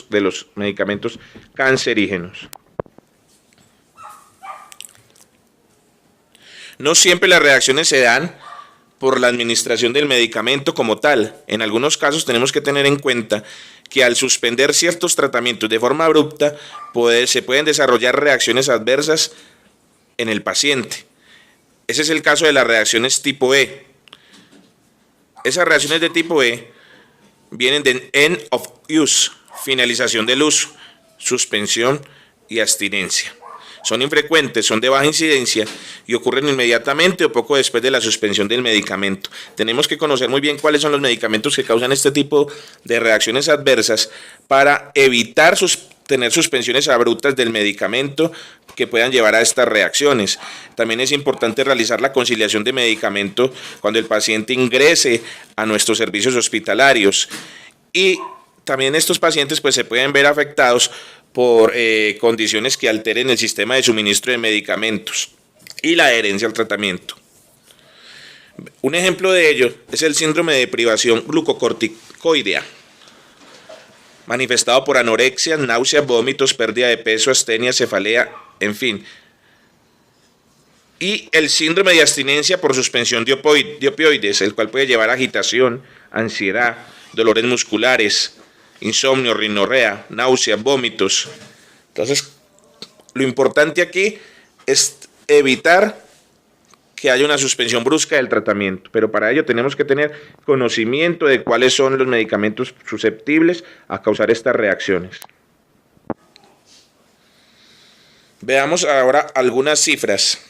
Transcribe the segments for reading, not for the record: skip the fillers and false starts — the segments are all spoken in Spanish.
de los medicamentos cancerígenos. No siempre las reacciones se dan por la administración del medicamento como tal. En algunos casos tenemos que tener en cuenta que al suspender ciertos tratamientos de forma abrupta se pueden desarrollar reacciones adversas en el paciente. Ese es el caso de las reacciones tipo E. Esas reacciones de tipo E vienen de end of use, finalización del uso, suspensión y abstinencia. Son infrecuentes, son de baja incidencia y ocurren inmediatamente o poco después de la suspensión del medicamento. Tenemos que conocer muy bien cuáles son los medicamentos que causan este tipo de reacciones adversas para evitar tener suspensiones abruptas del medicamento que puedan llevar a estas reacciones. También es importante realizar la conciliación de medicamento cuando el paciente ingrese a nuestros servicios hospitalarios. Y también estos pacientes pues, se pueden ver afectados por condiciones que alteren el sistema de suministro de medicamentos y la adherencia al tratamiento. Un ejemplo de ello es el síndrome de privación glucocorticoidea, manifestado por anorexia, náuseas, vómitos, pérdida de peso, astenia, cefalea, en fin. Y el síndrome de abstinencia por suspensión de opioides, el cual puede llevar a agitación, ansiedad, dolores musculares, insomnio, rinorrea, náuseas, vómitos. Entonces, lo importante aquí es evitar que haya una suspensión brusca del tratamiento, pero para ello tenemos que tener conocimiento de cuáles son los medicamentos susceptibles a causar estas reacciones. Veamos ahora algunas cifras.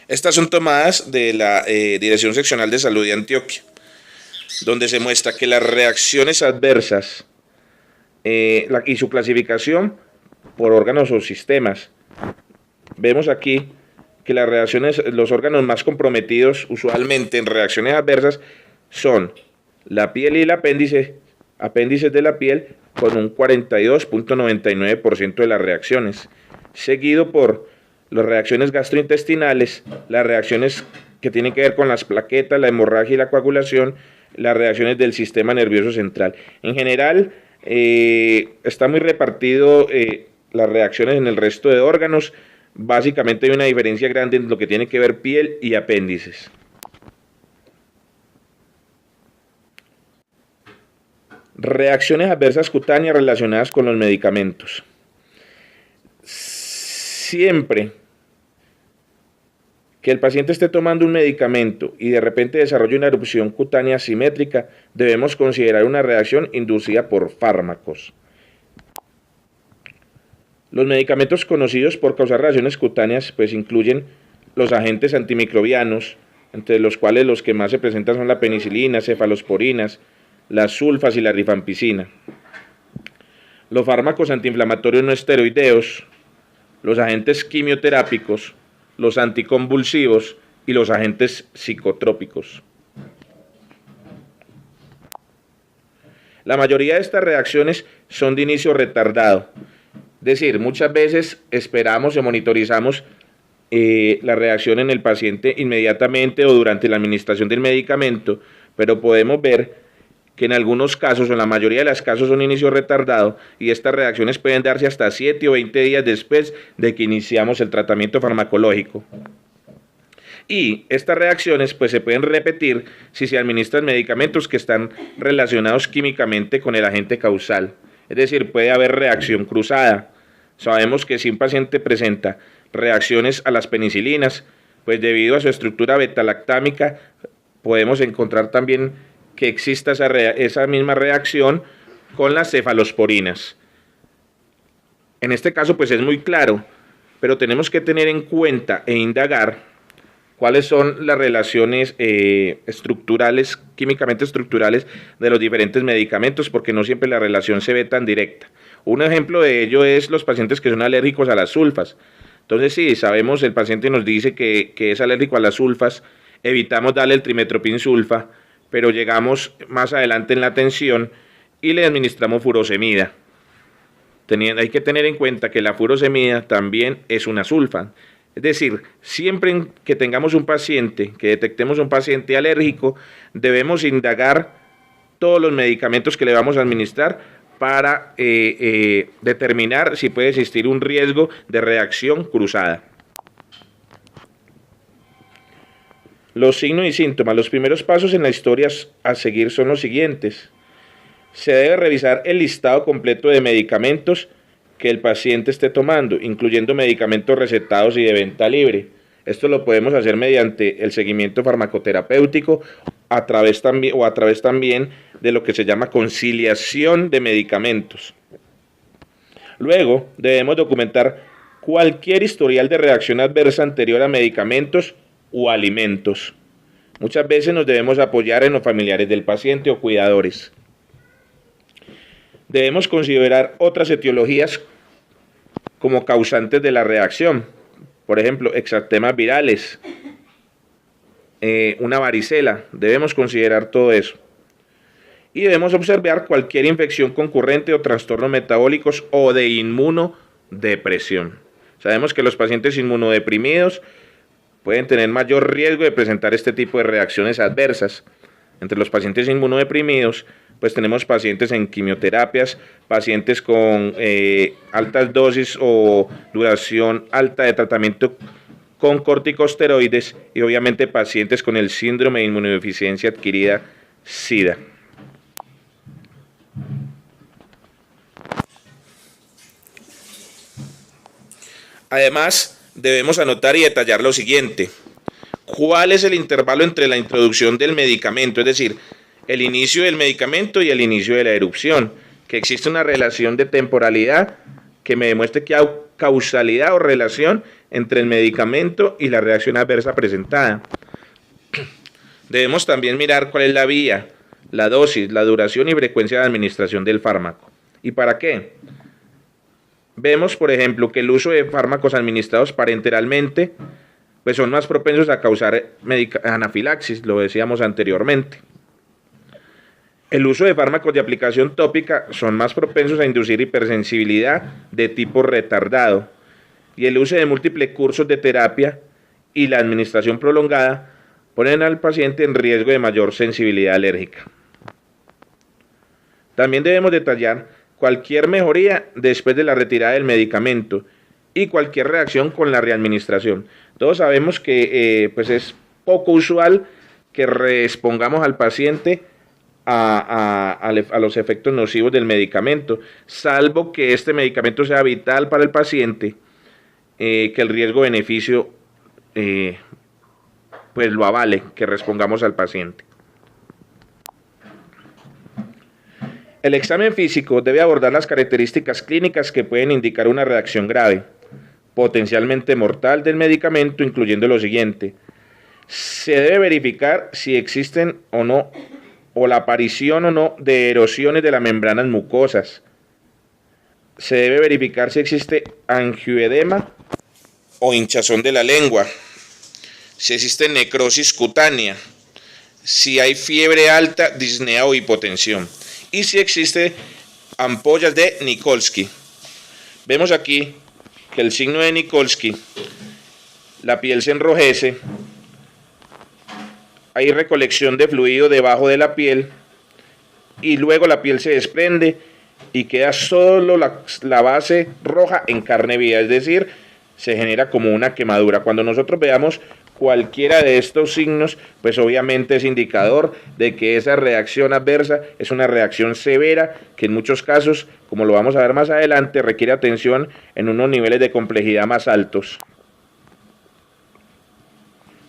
Estas son tomadas de la Dirección Seccional de Salud de Antioquia, donde se muestra que las reacciones adversas y su clasificación por órganos o sistemas. Vemos aquí que las reacciones, los órganos más comprometidos usualmente en reacciones adversas son la piel y el apéndices de la piel con un 42.99% de las reacciones, seguido por las reacciones gastrointestinales, las reacciones que tienen que ver con las plaquetas, la hemorragia y la coagulación, las reacciones del sistema nervioso central. En general, está muy repartido las reacciones en el resto de órganos. Básicamente hay una diferencia grande en lo que tiene que ver piel y apéndices. Reacciones adversas cutáneas relacionadas con los medicamentos. Siempre que el paciente esté tomando un medicamento y de repente desarrolle una erupción cutánea asimétrica, debemos considerar una reacción inducida por fármacos. Los medicamentos conocidos por causar reacciones cutáneas pues incluyen los agentes antimicrobianos, entre los cuales los que más se presentan son la penicilina, cefalosporinas, las sulfas y la rifampicina. Los fármacos antiinflamatorios no esteroideos, los agentes quimioterápicos, los anticonvulsivos y los agentes psicotrópicos. La mayoría de estas reacciones son de inicio retardado. Es decir, muchas veces esperamos o monitorizamos la reacción en el paciente inmediatamente o durante la administración del medicamento, pero podemos ver que en algunos casos, o en la mayoría de los casos, son inicio retardado y estas reacciones pueden darse hasta 7 o 20 días después de que iniciamos el tratamiento farmacológico. Y estas reacciones pues, se pueden repetir si se administran medicamentos que están relacionados químicamente con el agente causal. Es decir, puede haber reacción cruzada. Sabemos que si un paciente presenta reacciones a las penicilinas, pues debido a su estructura beta-lactámica, podemos encontrar también que exista esa misma reacción con las cefalosporinas. En este caso, pues es muy claro, pero tenemos que tener en cuenta e indagar cuáles son las relaciones estructurales, químicamente estructurales de los diferentes medicamentos, porque no siempre la relación se ve tan directa. Un ejemplo de ello es los pacientes que son alérgicos a las sulfas. Entonces, si sabemos, el paciente nos dice que es alérgico a las sulfas, evitamos darle el trimetoprim sulfa, pero llegamos más adelante en la atención y le administramos furosemida. Hay que tener en cuenta que la furosemida también es una sulfa. Es decir, siempre que tengamos un paciente, que detectemos un paciente alérgico, debemos indagar todos los medicamentos que le vamos a administrar para determinar si puede existir un riesgo de reacción cruzada. Los signos y síntomas. Los primeros pasos en la historia a seguir son los siguientes. Se debe revisar el listado completo de medicamentos que el paciente esté tomando, incluyendo medicamentos recetados y de venta libre. Esto lo podemos hacer mediante el seguimiento farmacoterapéutico a través también de lo que se llama conciliación de medicamentos. Luego, debemos documentar cualquier historial de reacción adversa anterior a medicamentos o alimentos. Muchas veces nos debemos apoyar en los familiares del paciente o cuidadores. Debemos considerar otras etiologías como causantes de la reacción. Por ejemplo, exantemas virales, una varicela. Debemos considerar todo eso. Y debemos observar cualquier infección concurrente o trastornos metabólicos o de inmunodepresión. Sabemos que los pacientes inmunodeprimidos pueden tener mayor riesgo de presentar este tipo de reacciones adversas. Entre los pacientes inmunodeprimidos, pues tenemos pacientes en quimioterapias, pacientes con altas dosis o duración alta de tratamiento con corticosteroides y obviamente pacientes con el síndrome de inmunodeficiencia adquirida SIDA. Además, debemos anotar y detallar lo siguiente. ¿Cuál es el intervalo entre la introducción del medicamento? Es decir, el inicio del medicamento y el inicio de la erupción. Que existe una relación de temporalidad que me demuestre que hay causalidad o relación entre el medicamento y la reacción adversa presentada. Debemos también mirar cuál es la vía, la dosis, la duración y frecuencia de administración del fármaco. ¿Y para qué? Vemos, por ejemplo, que el uso de fármacos administrados parenteralmente pues son más propensos a causar anafilaxis, lo decíamos anteriormente. El uso de fármacos de aplicación tópica son más propensos a inducir hipersensibilidad de tipo retardado. Y el uso de múltiples cursos de terapia y la administración prolongada ponen al paciente en riesgo de mayor sensibilidad alérgica. También debemos detallar cualquier mejoría después de la retirada del medicamento y cualquier reacción con la readministración. Todos sabemos que pues es poco usual que respongamos al paciente a los efectos nocivos del medicamento, salvo que este medicamento sea vital para el paciente, que el riesgo-beneficio pues lo avale, que respongamos al paciente. El examen físico debe abordar las características clínicas que pueden indicar una reacción grave, potencialmente mortal del medicamento, incluyendo lo siguiente. Se debe verificar si existen o no, o la aparición o no de erosiones de las membranas mucosas. Se debe verificar si existe angioedema o hinchazón de la lengua, si existe necrosis cutánea, si hay fiebre alta, disnea o hipotensión, y si existe ampollas de Nikolsky. Vemos aquí que el signo de Nikolsky, la piel se enrojece, hay recolección de fluido debajo de la piel y luego la piel se desprende y queda solo la base roja en carne viva, es decir, se genera como una quemadura. Cuando nosotros veamos cualquiera de estos signos, pues obviamente es indicador de que esa reacción adversa es una reacción severa que en muchos casos, como lo vamos a ver más adelante, requiere atención en unos niveles de complejidad más altos.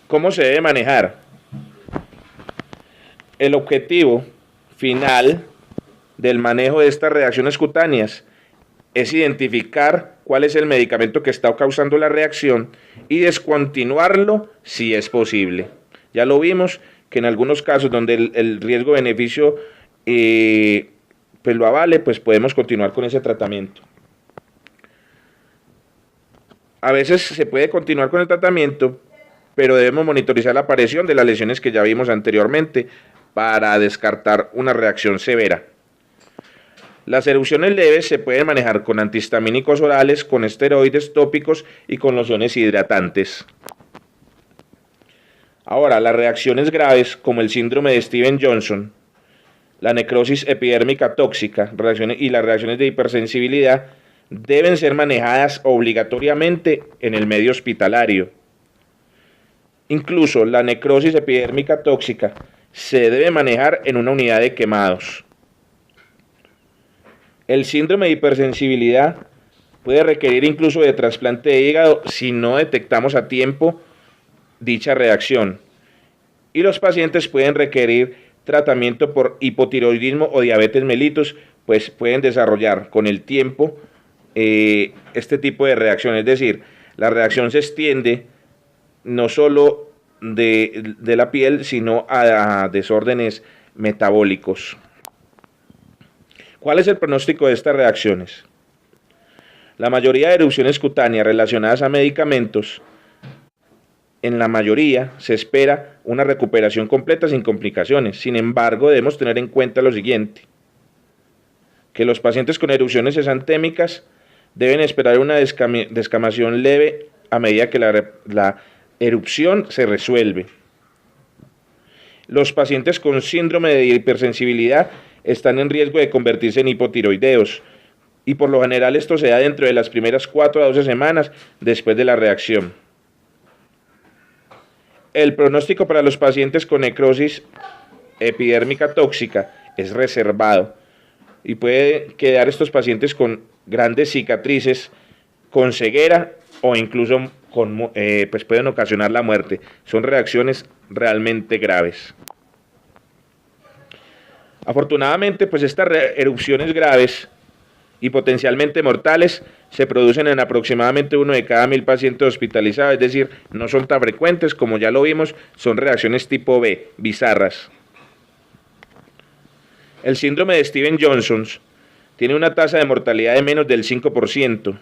¿Cómo se debe manejar? El objetivo final del manejo de estas reacciones cutáneas es identificar cuál es el medicamento que está causando la reacción y descontinuarlo si es posible. Ya lo vimos que en algunos casos donde el riesgo-beneficio pues lo avale, pues podemos continuar con ese tratamiento. A veces se puede continuar con el tratamiento, pero debemos monitorizar la aparición de las lesiones que ya vimos anteriormente para descartar una reacción severa. Las erupciones leves se pueden manejar con antihistamínicos orales, con esteroides tópicos y con lociones hidratantes. Ahora, las reacciones graves, como el síndrome de Steven-Johnson, la necrosis epidérmica tóxica y las reacciones de hipersensibilidad deben ser manejadas obligatoriamente en el medio hospitalario. Incluso la necrosis epidérmica tóxica se debe manejar en una unidad de quemados. El síndrome de hipersensibilidad puede requerir incluso de trasplante de hígado si no detectamos a tiempo dicha reacción. Y los pacientes pueden requerir tratamiento por hipotiroidismo o diabetes mellitus, pues pueden desarrollar con el tiempo este tipo de reacción. Es decir, la reacción se extiende no solo de la piel, sino a desórdenes metabólicos. ¿Cuál es el pronóstico de estas reacciones? La mayoría de erupciones cutáneas relacionadas a medicamentos, en la mayoría se espera una recuperación completa sin complicaciones. Sin embargo, debemos tener en cuenta lo siguiente, que los pacientes con erupciones exantémicas deben esperar una descamación leve a medida que la erupción se resuelve. Los pacientes con síndrome de hipersensibilidad están en riesgo de convertirse en hipotiroideos y por lo general esto se da dentro de las primeras 4 a 12 semanas después de la reacción. El pronóstico para los pacientes con necrosis epidérmica tóxica es reservado y puede quedar estos pacientes con grandes cicatrices, con ceguera o incluso pues pueden ocasionar la muerte. Son reacciones realmente graves. Afortunadamente, pues estas erupciones graves y potencialmente mortales se producen en aproximadamente 1 de cada 1000 pacientes hospitalizados, es decir, no son tan frecuentes, como ya lo vimos, son reacciones tipo B, bizarras. El síndrome de Stevens-Johnson tiene una tasa de mortalidad de menos del 5%,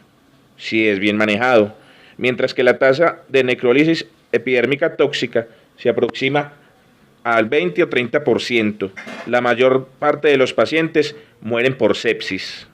si es bien manejado, mientras que la tasa de necrólisis epidérmica tóxica se aproxima al 20 o 30%. La mayor parte de los pacientes mueren por sepsis.